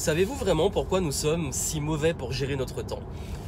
Savez-vous vraiment pourquoi nous sommes si mauvais pour gérer notre temps?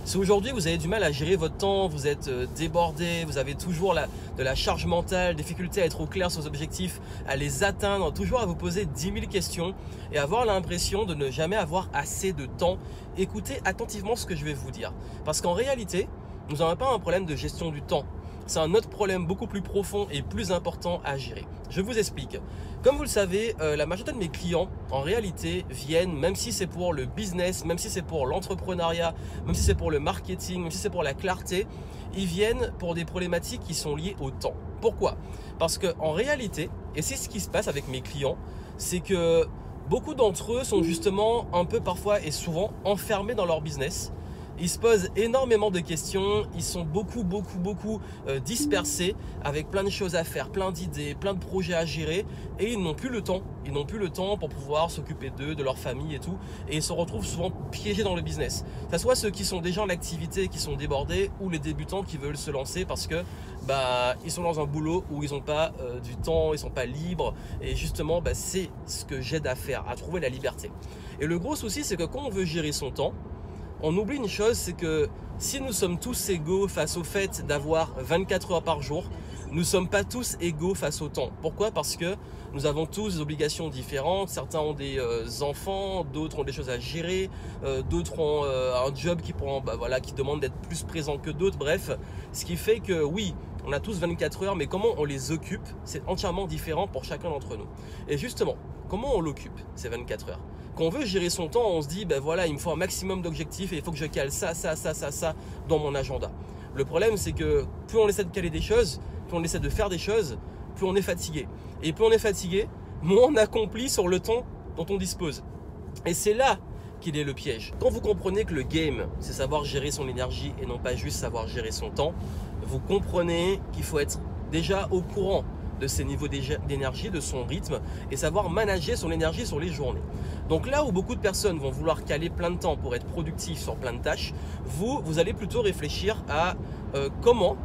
Si aujourd'hui vous avez du mal à gérer votre temps, vous êtes débordé, vous avez toujours de la charge mentale, difficulté à être au clair sur vos objectifs, à les atteindre, toujours à vous poser 10 000 questions et avoir l'impression de ne jamais avoir assez de temps, écoutez attentivement ce que je vais vous dire. Parce qu'en réalité, nous n'avons pas un problème de gestion du temps. C'est un autre problème beaucoup plus profond et plus important à gérer. Je vous explique. Comme vous le savez, la majorité de mes clients, en réalité, viennent, même si c'est pour le business, même si c'est pour l'entrepreneuriat, même si c'est pour le marketing, même si c'est pour la clarté, ils viennent pour des problématiques qui sont liées au temps. Pourquoi? Parce qu'en réalité, et c'est ce qui se passe avec mes clients, c'est que beaucoup d'entre eux sont justement un peu parfois et souvent enfermés dans leur business. Ils se posent énormément de questions, ils sont beaucoup dispersés avec plein de choses à faire, plein d'idées, plein de projets à gérer et ils n'ont plus le temps. Ils n'ont plus le temps pour pouvoir s'occuper d'eux, de leur famille et tout, et ils se retrouvent souvent piégés dans le business. Que ce soit ceux qui sont déjà en activité, qui sont débordés, ou les débutants qui veulent se lancer parce que ils sont dans un boulot où ils n'ont pas du temps, ils ne sont pas libres, et justement c'est ce que j'aide à faire, à trouver la liberté. Et le gros souci, c'est que quand on veut gérer son temps, on oublie une chose, c'est que si nous sommes tous égaux face au fait d'avoir 24 heures par jour, nous ne sommes pas tous égaux face au temps. Pourquoi? Parce que nous avons tous des obligations différentes. Certains ont des enfants, d'autres ont des choses à gérer, d'autres ont un job qui demande d'être plus présent que d'autres. Bref, ce qui fait que oui, on a tous 24 heures, mais comment on les occupe, c'est entièrement différent pour chacun d'entre nous. Et justement, comment on l'occupe, ces 24 heures? Quand on veut gérer son temps, on se dit, il me faut un maximum d'objectifs et il faut que je cale ça dans mon agenda. Le problème, c'est que plus on essaie de caler des choses, plus on essaie de faire des choses, plus on est fatigué. Et plus on est fatigué, moins on accomplit sur le temps dont on dispose. Et c'est là qu'il est le piège. Quand vous comprenez que le game, c'est savoir gérer son énergie et non pas juste savoir gérer son temps, vous comprenez qu'il faut être déjà au courant de ses niveaux d'énergie, de son rythme et savoir manager son énergie sur les journées. Donc là où beaucoup de personnes vont vouloir caler plein de temps pour être productifs sur plein de tâches, vous allez plutôt réfléchir à comment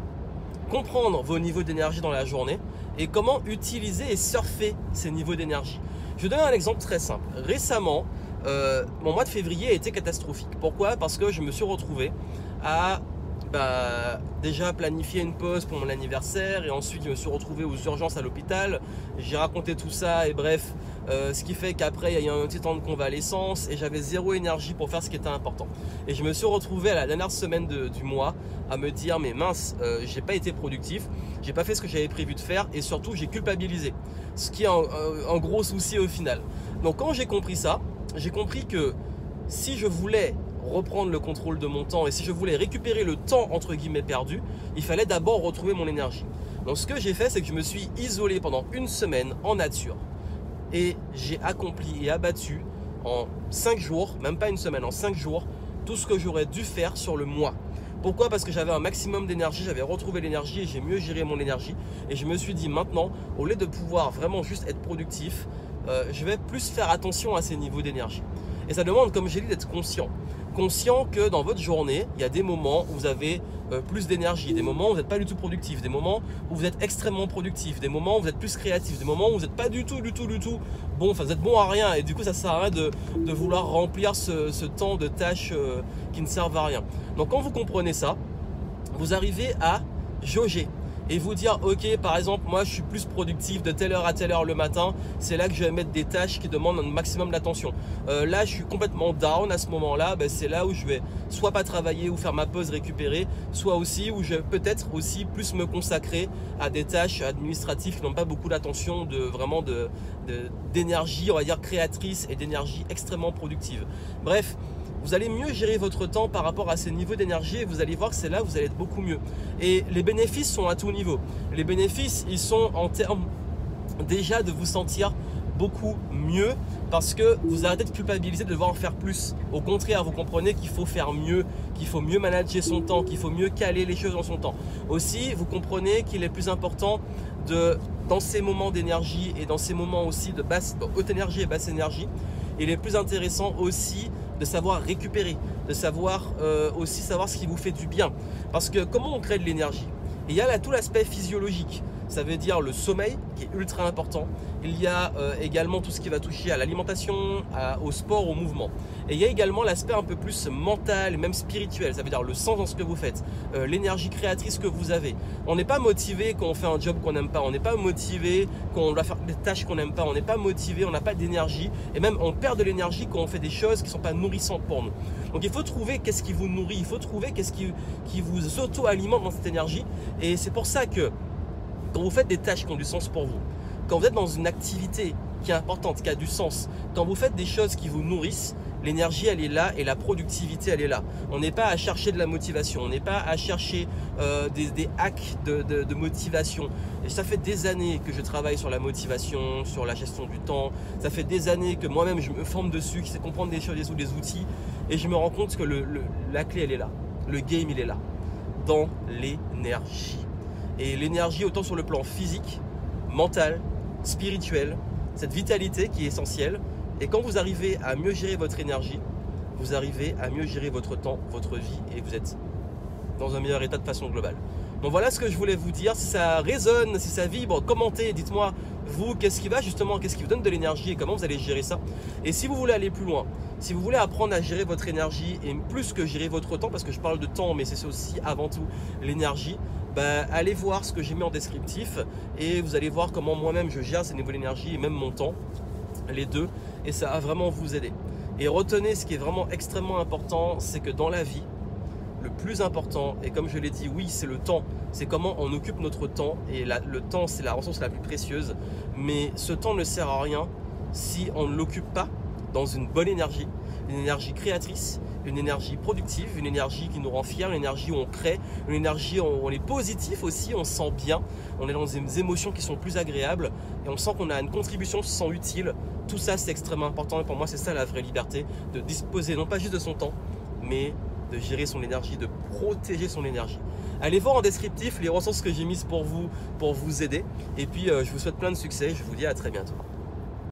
comprendre vos niveaux d'énergie dans la journée et comment utiliser et surfer ces niveaux d'énergie. Je vais donner un exemple très simple. Récemment, mon mois de février a été catastrophique. Pourquoi? Parce que je me suis retrouvé à déjà planifier une pause pour mon anniversaire et ensuite je me suis retrouvé aux urgences à l'hôpital. J'ai raconté tout ça et bref, ce qui fait qu'après il y a eu un petit temps de convalescence et j'avais zéro énergie pour faire ce qui était important. Et je me suis retrouvé à la dernière semaine du mois à me dire mais mince, j'ai pas été productif, j'ai pas fait ce que j'avais prévu de faire et surtout j'ai culpabilisé. Ce qui est un gros souci au final. Donc quand j'ai compris ça, j'ai compris que si je voulais reprendre le contrôle de mon temps et si je voulais récupérer le temps entre guillemets perdu, il fallait d'abord retrouver mon énergie. Donc ce que j'ai fait, c'est que je me suis isolé pendant une semaine en nature et j'ai accompli et abattu en 5 jours, même pas une semaine, en 5 jours, tout ce que j'aurais dû faire sur le mois. Pourquoi? Parce que j'avais un maximum d'énergie, j'avais retrouvé l'énergie et j'ai mieux géré mon énergie. Et je me suis dit maintenant, au lieu de pouvoir vraiment juste être productif, je vais plus faire attention à ces niveaux d'énergie. Et ça demande, comme j'ai dit, d'être conscient. Conscient que dans votre journée, il y a des moments où vous avez plus d'énergie, des moments où vous n'êtes pas du tout productif, des moments où vous êtes extrêmement productif, des moments où vous êtes plus créatif, des moments où vous n'êtes pas du tout bon, vous êtes bon à rien et du coup ça sert à rien de vouloir remplir ce temps de tâches qui ne servent à rien. Donc quand vous comprenez ça, vous arrivez à jauger et vous dire ok, par exemple moi je suis plus productif de telle heure à telle heure le matin, c'est là que je vais mettre des tâches qui demandent un maximum d'attention. Là je suis complètement down à ce moment là, c'est là où je vais soit pas travailler ou faire ma pause récupérer, soit aussi où je vais peut-être aussi plus me consacrer à des tâches administratives qui n'ont pas beaucoup d'attention, d'énergie on va dire créatrice et d'énergie extrêmement productive. Bref, vous allez mieux gérer votre temps par rapport à ces niveaux d'énergie et vous allez voir que c'est là où vous allez être beaucoup mieux. Et les bénéfices sont à tout niveau. Les bénéfices, ils sont en termes déjà de vous sentir beaucoup mieux parce que vous arrêtez de culpabiliser de devoir en faire plus. Au contraire, vous comprenez qu'il faut faire mieux, qu'il faut mieux manager son temps, qu'il faut mieux caler les choses dans son temps. Aussi, vous comprenez qu'il est plus important dans ces moments d'énergie et dans ces moments aussi de haute énergie et basse énergie, il est plus intéressant aussi de savoir récupérer, de savoir aussi savoir ce qui vous fait du bien. Parce que comment on crée de l'énergie? Il y a là tout l'aspect physiologique. ça veut dire le sommeil qui est ultra important. Il y a également tout ce qui va toucher à l'alimentation, au sport, au mouvement. Et il y a également l'aspect un peu plus mental, même spirituel, ça veut dire le sens dans ce que vous faites, l'énergie créatrice que vous avez. On n'est pas motivé quand on fait un job qu'on n'aime pas, on n'est pas motivé quand on doit faire des tâches qu'on n'aime pas, on n'est pas motivé, on n'a pas d'énergie, et même on perd de l'énergie quand on fait des choses qui ne sont pas nourrissantes pour nous. Donc il faut trouver qu'est-ce qui vous nourrit, il faut trouver qu'est-ce qui vous auto-alimente dans cette énergie, et c'est pour ça que quand vous faites des tâches qui ont du sens pour vous, quand vous êtes dans une activité qui est importante, qui a du sens, quand vous faites des choses qui vous nourrissent, l'énergie elle est là et la productivité elle est là. On n'est pas à chercher de la motivation, on n'est pas à chercher des hacks de motivation. Et ça fait des années que je travaille sur la motivation, sur la gestion du temps. Ça fait des années que moi-même je me forme dessus, qui sait comprendre des choses ou des outils. Et je me rends compte que la clé elle est là. Le game il est là, dans l'énergie. Et l'énergie autant sur le plan physique, mental, spirituel, cette vitalité qui est essentielle. Et quand vous arrivez à mieux gérer votre énergie, vous arrivez à mieux gérer votre temps, votre vie, et vous êtes dans un meilleur état de façon globale. Donc voilà ce que je voulais vous dire. Si ça résonne, si ça vibre, commentez, dites-moi vous qu'est-ce qui va justement, qu'est-ce qui vous donne de l'énergie et comment vous allez gérer ça. Et si vous voulez aller plus loin, si vous voulez apprendre à gérer votre énergie et plus que gérer votre temps, parce que je parle de temps mais c'est aussi avant tout l'énergie, allez voir ce que j'ai mis en descriptif et vous allez voir comment moi-même je gère ces niveaux d'énergie et même mon temps, les deux, et ça va vraiment vous aider. Et retenez ce qui est vraiment extrêmement important, c'est que dans la vie, le plus important, et comme je l'ai dit, oui, c'est le temps, c'est comment on occupe notre temps, et le temps, c'est la ressource la plus précieuse, mais ce temps ne sert à rien si on ne l'occupe pas dans une bonne énergie, une énergie créatrice, une énergie productive, une énergie qui nous rend fiers, une énergie où on crée, une énergie où on est positif aussi, on se sent bien, on est dans des émotions qui sont plus agréables, et on sent qu'on a une contribution, on se sent utile. Tout ça, c'est extrêmement important, et pour moi, c'est ça la vraie liberté, de disposer non pas juste de son temps, mais de gérer son énergie, de protéger son énergie. Allez voir en descriptif les ressources que j'ai mises pour vous aider. Et puis, je vous souhaite plein de succès. Je vous dis à très bientôt.